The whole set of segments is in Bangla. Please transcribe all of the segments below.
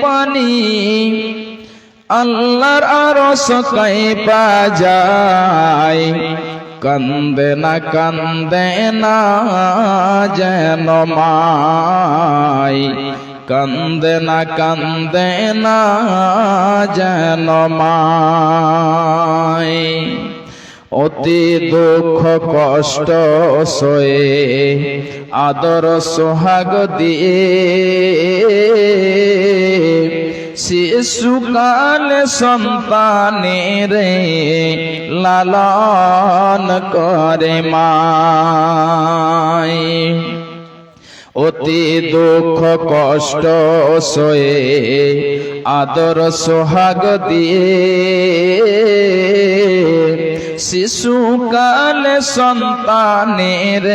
পানি আল্লাহর আরশ কাঁপা যায়। কান্দে না যেন মাই, কান্দে না যেন মাই। অতি দুঃখ কষ্ট সয়ে আদর সোহাগ দিয়ে শিশুকালে সন্তানের লালন করে মাই। অতি দুঃখ কষ্ট সয়ে আদর সোহাগ দিয়ে শিশুকালে সন্তানের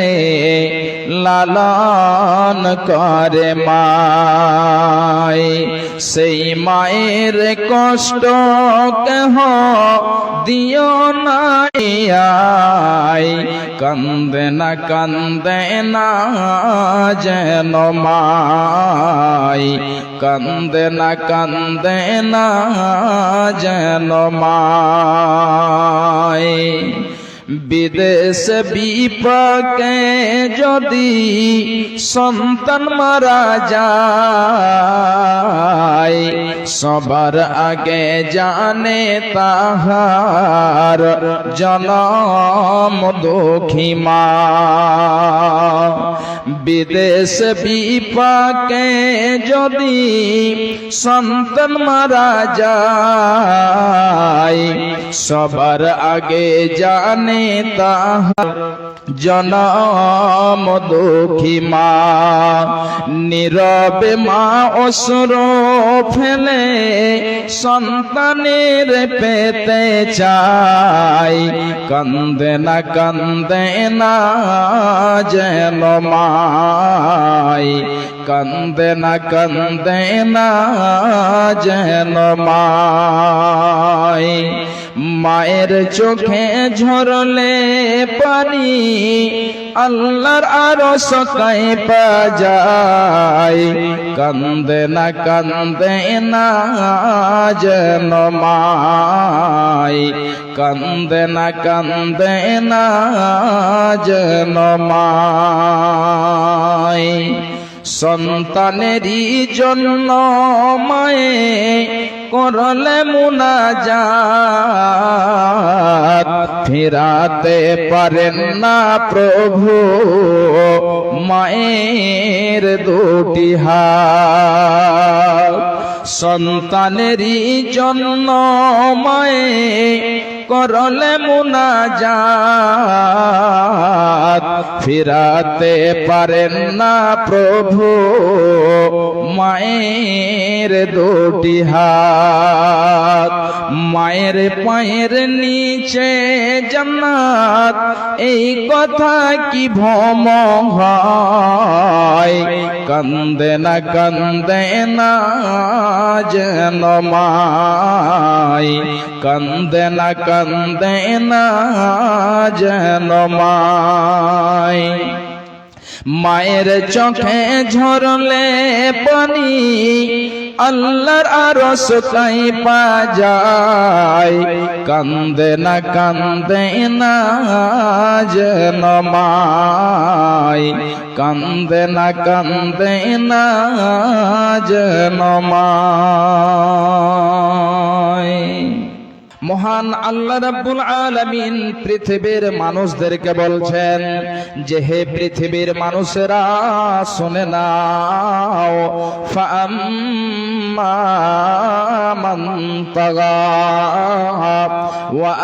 লালন করে মাই। সেই মায়ের কষ্ট কেহ দিও না, কান্দে না যেন মাই, কান্দে না যেন মাই। বিদেশ বিপাকে যদি সন্তান মারা যায়, সবার আগে জানে তাহার জনম দুঃখী মা। বিদেশ বিপাকে যদি সন্তান মারা যায়, সবার আগে জানে তাহার জনম দুঃখী মা। নীরবে মা অশ্রু ফেলে সন্তানের পেতে চায়, কান্দে না যেন মাই, কান্দে না যেন মাই। মায়ের চোখে ঝরলে পানি আল্লাহর আরশ কাঁপা যায়। কান্দে না যেন মাই, কান্দে না যেন মাই। সন্তানেরই জন্য মায়ে করলে মুনাজাত, ফিরাতে পারেন না প্রভু মায়ের দুটি হাত। সন্তানেরই জন্য মায়ে করলে মুনাজাত, ফিরাতে পারেন না প্রভু মায়ের দুটি হাত। মায়ের পায়ের নিচে জান্নাত, এই কথা কি ভ্রম হয়? কান্দে না যেন মাই, কান্দে না যেন মাই। মায়ের চোখে ঝরলে পানি আল্লাহর আরশ কাঁপা যায়। কান্দে না যেন মাই, কান্দে না যেন মাই। মহান আল্লাহ রাব্বুল আলামিন পৃথিবীর মানুষদেরকে বলছেন যে হে পৃথিবীর মানুষেরা শুনে নাও, ফাআম্মা মান তাগা ওয়া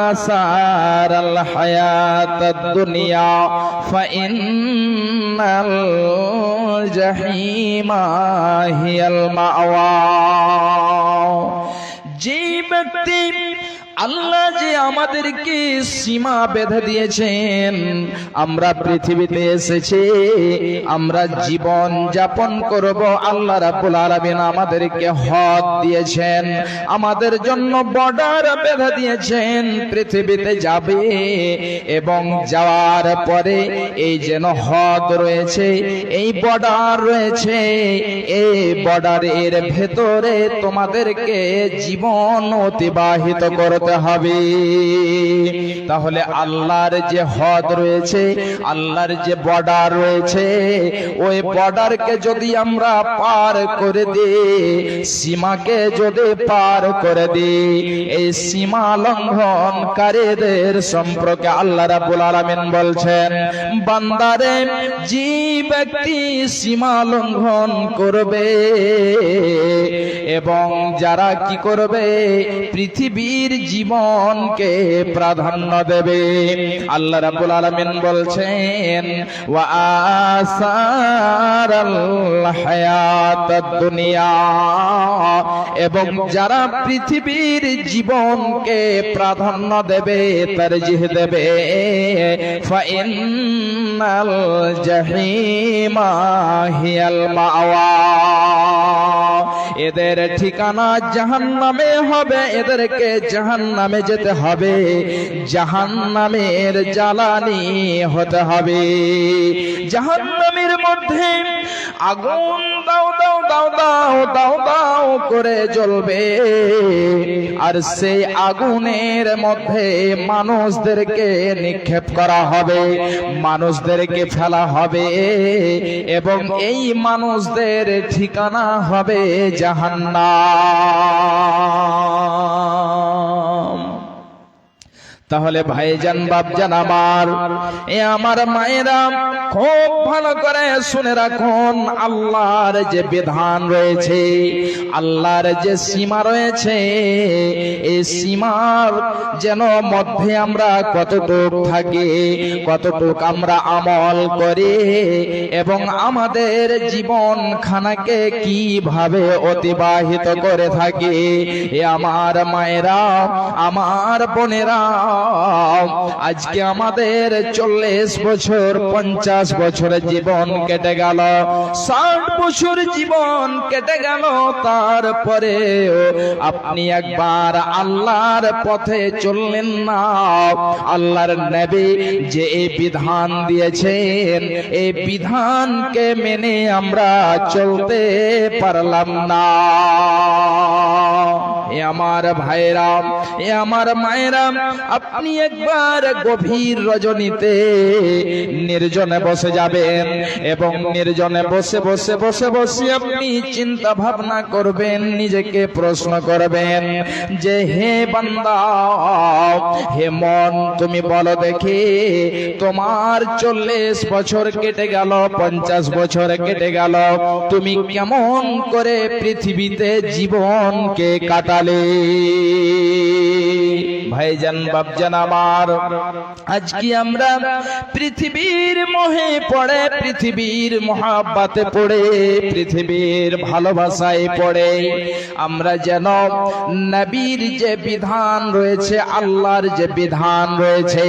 আসারাল হায়াতাদ দুনিয়া ফাইন্নাল জাহিমা হিয়াল মাওয়া। যে ব্যক্তি আল্লাহ যে আমাদেরকে সীমা বেঁধে দিয়েছেন, আমরা পৃথিবীতে এসেছি, আমরা জীবন যাপন করব। আল্লাহ রাব্বুল আলামিন আমাদেরকে হদ দিয়েছেন, আমাদের জন্য বর্ডার বেঁধে দিয়েছেন। পৃথিবীতে যাবে এবং যাওয়ার পরে এই যেন হদ রয়েছে, এই বর্ডার রয়েছে, এই বর্ডারের ভেতরে তোমাদেরকে জীবন অতিবাহিত করতে হবে। তাহলে আল্লাহর যে হদ রয়েছে, আল্লাহর যে বর্ডার রয়েছে, ওই বর্ডারকে যদি আমরা পার করে দিই, সীমাকে যদি পার করে দিই, এই সীমা লঙ্ঘনকারীদের সম্পর্কে আল্লাহ রাব্বুল আলামিন বলছেন, বান্দারে, যে ব্যক্তি সীমা লঙ্ঘন করবে এবং যারা কি করবে, পৃথিবীর জীবনকে প্রাধান্য দেবে, আল্লাহ রাব্বুল আলামিন বলছেন, ওয়া আসারাল হায়াতাদ দুনিয়া, এবং যারা পৃথিবীর জীবনকে প্রাধান্য দেবে, তারজিহ দেবে, ফা ইন্নাল জাহিমা হিয়াল মাওয়া, এদের ঠিকানা জাহান্নামে হবে, এদেরকে জাহান্নামে যেতে হবে, জাহান্নামের জ্বালানি হতে হবে। জাহান্নামের মধ্যে আগুন দাও দাও দাও দাও দাও দাও করে জ্বলবে, আর সেই আগুনের মধ্যে মানুষদেরকে নিক্ষেপ করা হবে, মানুষদেরকে ফেলা হবে, এবং এই মানুষদের ঠিকানা হবে জাহান্নাম। তাহলে ভাইজান, বাপজান আমার, এ আমার মায়েরা, খুব ভালো করে শুনে রাখুন, আল্লাহর যে বিধান রয়েছে, আল্লাহর যে সীমা রয়েছে, এই সীমার যেন মধ্যে আমরা কতটুক থাকি, কতটুক আমরা আমল করি, এবং আমাদের জীবন খানাকে কিভাবে অতিবাহিত করে থাকি। এ আমার মায়েরা, আমার বোনেরা, আজকে আমাদের 40 বছর 50 বছরের জীবন কেটে গেল, 60 বছর জীবন কেটে গেল, তারপরে আপনি একবার আল্লাহর পথে চললেন না। আল্লাহর নবী যে এই বিধান দিয়েছেন, এই বিধানকে মেনে আমরা চলতে পারলাম না। এ আমার ভাইরা, এ আমার মায়েরা, আপনি একবার গভীর রজনীতে নির্জনে বসে যাবেন, এবং নির্জনে বসে বসে বসে বসে আপনি চিন্তা ভাবনা করবেন, নিজেকে প্রশ্ন করবেন যে, হে বান্দা, হে মন, তুমি বলো দেখি, তোমার 40 বছর কেটে গেল, 50 বছর কেটে গেল, তুমি কেমন করে পৃথিবীতে জীবনকে কাটালে? ভাইজান, বাপজান আমার, আজকে আমরা পৃথিবীর মোহে পড়ে, পৃথিবীর মহাব্বতে পড়ে, পৃথিবীর ভালোবাসায় পড়ে আমরা যেন নবীর যে বিধান রয়েছে, আল্লাহর যে বিধান রয়েছে,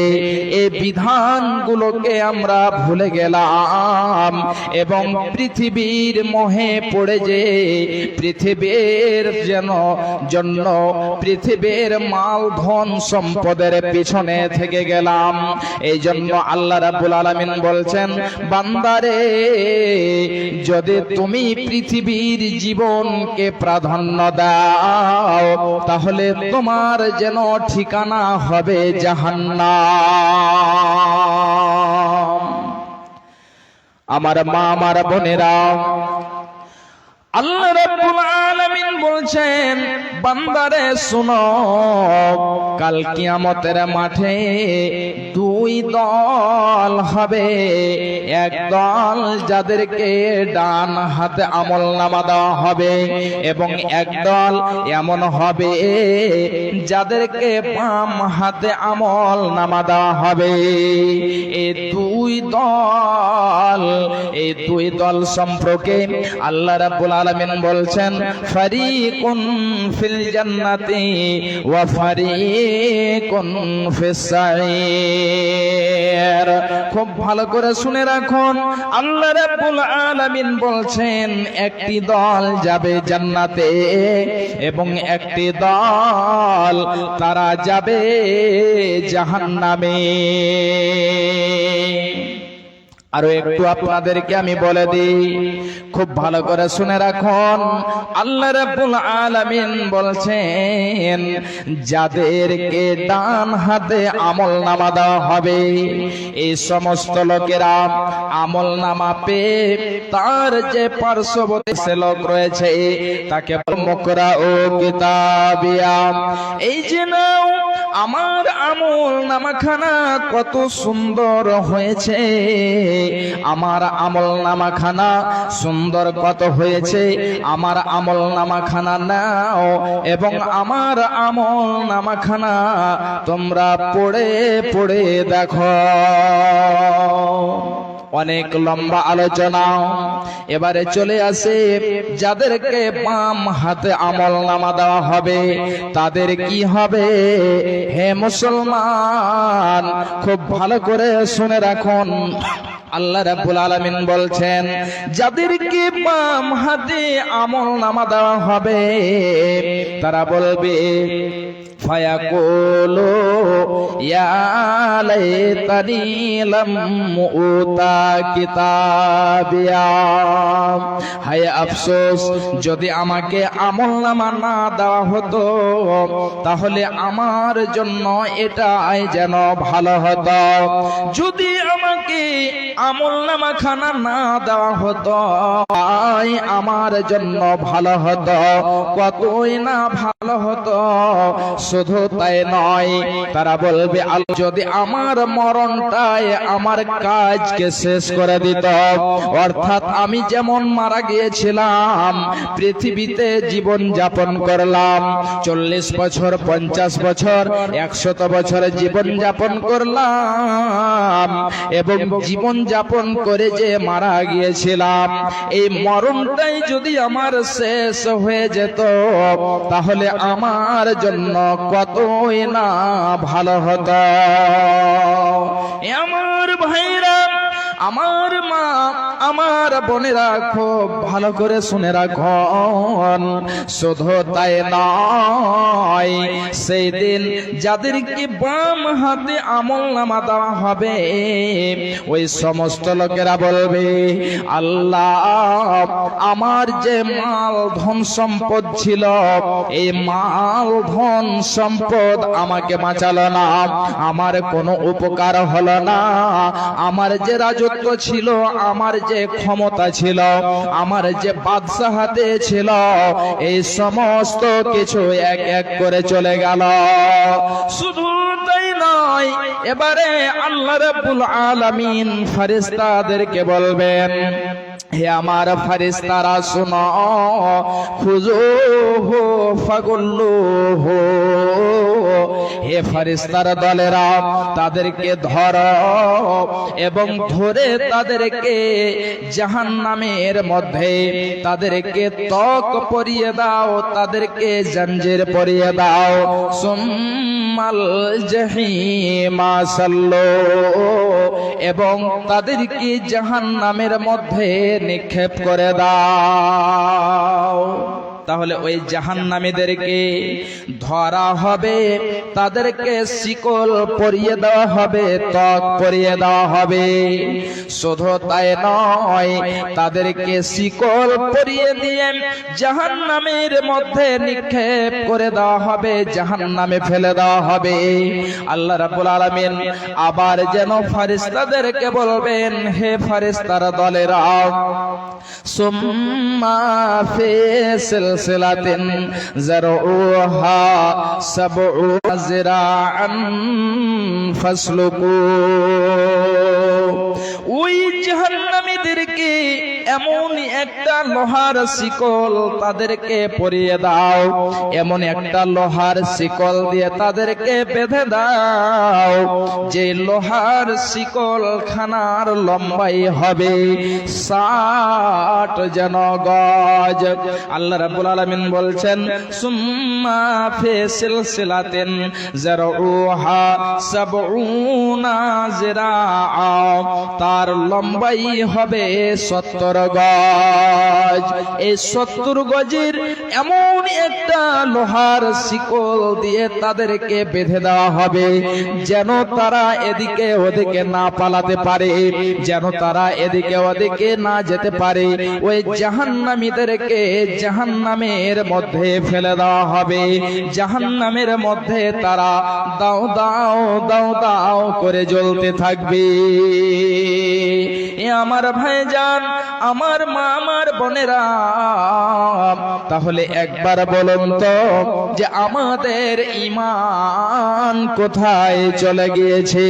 এই বিধানগুলোকে আমরা ভুলে গেলাম, এবং পৃথিবীর মোহে পড়ে যে পৃথিবীর জন্য পৃথিবীর মাল ধন সম্পদের পিছনে থেকে গেলাম। এই জন্য আল্লাহ রাব্বুল আলামিন বলছেন, বান্দারে, যদি তুমি পৃথিবীর জীবনকে প্রাধান্য দাও, তাহলে তোমার যেন ঠিকানা হবে জাহান্নাম। আমার মা, আমার বোনেরা, আল্লাহ রাব্বুল আলামিন বলছেন, বান্দারে শুনো, কাল কিয়ামতের মাঠে দুই দল হবে। এক দল যাদেরকে ডান হাতে আমলনামা দেওয়া হবে এবং এক দল এমন হবে যাদেরকে বাম হাতে আমলনামা দেওয়া হবে। এই দুই দল সম্পর্কে আল্লাহ রাব্বুল আলামিন বলছেন ফারিকুন ফিল জান্নাতি ওয়া ফারিকুন ফিস সাঈর। খুব ভালো করে শুনে রাখুন, আল্লাহ রাব্বুল আলামিন বলছেন একটি দল যাবে জান্নাতে এবং একটি দল তারা যাবে জাহান্নামে। আরো একটু আপনাদেরকে আমি বলে দিই, খুব ভালো করে শুনে রাখুন। আল্লাহ রাব্বুল আলামিন বলছেন যাদেরকে ডান হাতে আমলনামা দেওয়া হবে এই সমস্ত লোকেরা আমলনামা পেয়ে তার যে পার্শ্ববর্তী সে লোক রয়েছে তাকে মুকরা ও কিতাবিয়া, এই যে নাও আমার আমলনামাখানা কত সুন্দর হয়েছে, আমার আমলনামাখানা সুন্দর কত হয়েছে, আমার আমলনামাখানা নাও এবং আমার আমলনামাখানা তোমরা পড়ে পড়ে দেখো। অনেক লম্বা আলোচনা, এবারে চলে আসে যাদেরকে বাম হাতে আমলনামা দেওয়া হবে তাদের কি হবে। হে মুসলমান, খুব ভালো করে শুনে রাখুন, আল্লাহ রাব্বুল আলামিন বলছেন যাদেরকে বাম হাতে আমলনামা দেওয়া হবে তারা বলবে ফায়াকুলু ইয়া লাইতানি লাম উতা কিতাবিয়া, হায় আফসোস যদি আমাকে আমলনামা না দেওয়া হতো তাহলে আমার জন্য এটাই যেন ভালো হতো। যদি আমাকে আমলনামা খানা না দেওয়া হতো আমার জন্য ভালো হতো, কতই না ভালো হতো। শুধু তাই নয়, তারা বলবে যদি আমার মরণটাই আমার কাজকে শেষ করে দিত, অর্থাৎ আমি যেমন মারা গিয়েছিলাম পৃথিবীতে জীবন যাপন করলাম 40 বছর 50 বছর 100 বছর জীবন যাপন করলাম এবং জীবন যাপন করে যে মারা গিয়েছিলাম এই মরণটাই যদি আমার শেষ হয়ে যেত তাহলে আমার জন্য কতই না ভালো হতো। আমার ভাইরা, আমার মা, আমার বোনেরা, খুব ভালো করে শুনে রাখুন। শুধু তাই নয়, সেই দিন যাদেরকে বাম হাতে আমলনামা দেওয়া হবে ওই সমস্ত লোকেরা বলবে আল্লাহ আমার যে মাল ধন সম্পদ ছিল এই মাল ধন সম্পদ আমাকে বাঁচালো না, আমার কোনো উপকার হলো না, আমার যে রাজত্ব ছিল, আমার যে ক্ষমতা ছিল, আমার যে বাদশাহতে ছিল এই সমস্ত কিছু এক এক করে চলে গেল। শুধু তাই নয়, এবারে আল্লাহ রাব্বুল আলামিন ফেরেশতাদেরকে বলবেন হে আমার ফেরেশতারা শুনো, খুযুহু ফাগুল্লুহু, হে ফেরেশতার দলেরা তাদেরকে ধরো এবং ধরে তাদেরকে জাহান্নামের মধ্যে তাদেরকে তক পরিয়ে দাও, তাদেরকে জঞ্জির পরিয়ে দাও। সুম্মাল জাহিমা সাল্লু, এবং তাদেরকে জাহান্নামের মধ্যে নিক্ষেপ করে দাও। তাহলে ওই জাহান্নামীদেরকে ধরা হবে, তাদেরকে শিকল পরিয়ে দেওয়া হবে, ত্বক পরিয়ে দেওয়া হবে। শুধু তাই নয়, তাদেরকে শিকল পরিয়ে দিয়ে জাহান্নামের মধ্যে নিক্ষেপ করে দেওয়া হবে, জাহান্নামে ফেলে দেওয়া হবে। আল্লাহ রাব্বুল আলামিন আবার যেন ফেরেশতাদেরকে বলবেন হে ফেরেশতার দলেরা, সুম্মা ফি সিলসিলাতিন যারউহা সাবউ যিরাআন ফাসলুকু। ওই জাহান্নামীদেরকে এমন একটা লোহার শিকল তাদেরকে পরিয়ে দাও, এমন একটা লোহার শিকল দিয়ে তাদেরকে বেঁধে দাও যে লোহার শিকল খানার লম্বাই হবে 60 যেন গজ। আল্লাহ রাব্বুল আলামিন বলছেন সুম্মা ফি সিলসিলাতিন যারউহা সাবউনা যিরাআ, তার লম্বাই হবে 70 গজ। এই 70 গজের এমন একটা লোহার শিকল দিয়ে তাদেরকে বেঁধে দেওয়া হবে যেন তারা এদিকে ওদিকে না পালাতে পারে, যেন তারা এদিকে ওদিকে না যেতে পারে। ওই জাহান্নামীদেরকে জাহান্নামের মধ্যে ফেলে দেওয়া হবে, জাহান্নামের মধ্যে তারা দাও দাও দাও দাও করে জ্বলতে থাকবে। এ আমার ভাইজান, আমার মা, আমার বোনেরা, তাহলে একবার বলুন তো যে আমাদের ঈমান কোথায় চলে গিয়েছে?